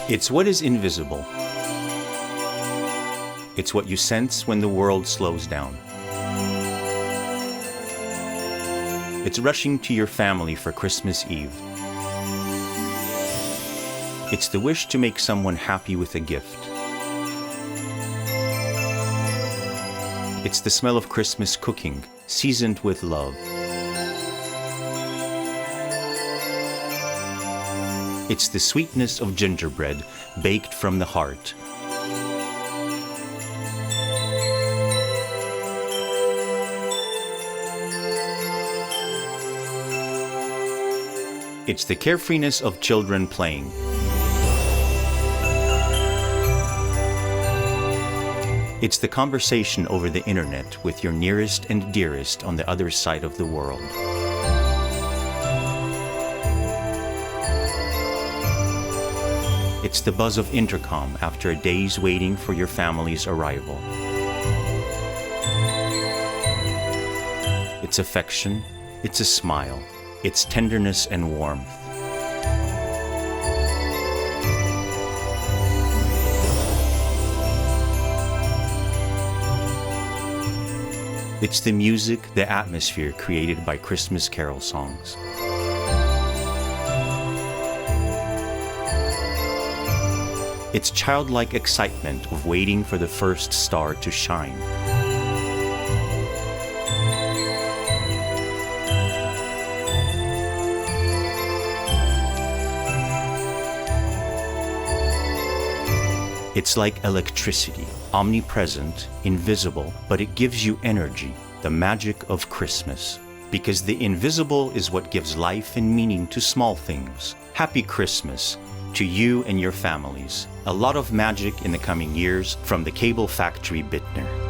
It's what is invisible. It's what you sense when the world slows down. It's rushing to your family for Christmas Eve. It's the wish to make someone happy with a gift. It's the smell of Christmas cooking, seasoned with love. It's the sweetness of gingerbread, baked from the heart. It's the carefreeness of children playing. It's the conversation over the internet with your nearest and dearest on the other side of the world. It's the buzz of intercom after a day's waiting for your family's arrival. It's affection, it's a smile, it's tenderness and warmth. It's the music, the atmosphere created by Christmas carol songs. It's childlike excitement of waiting for the first star to shine. It's like electricity, omnipresent, invisible, but it gives you energy, the magic of Christmas. Because the invisible is what gives life and meaning to small things. Happy Christmas to you and your families. A lot of magic in the coming years from the cable factory BITNER.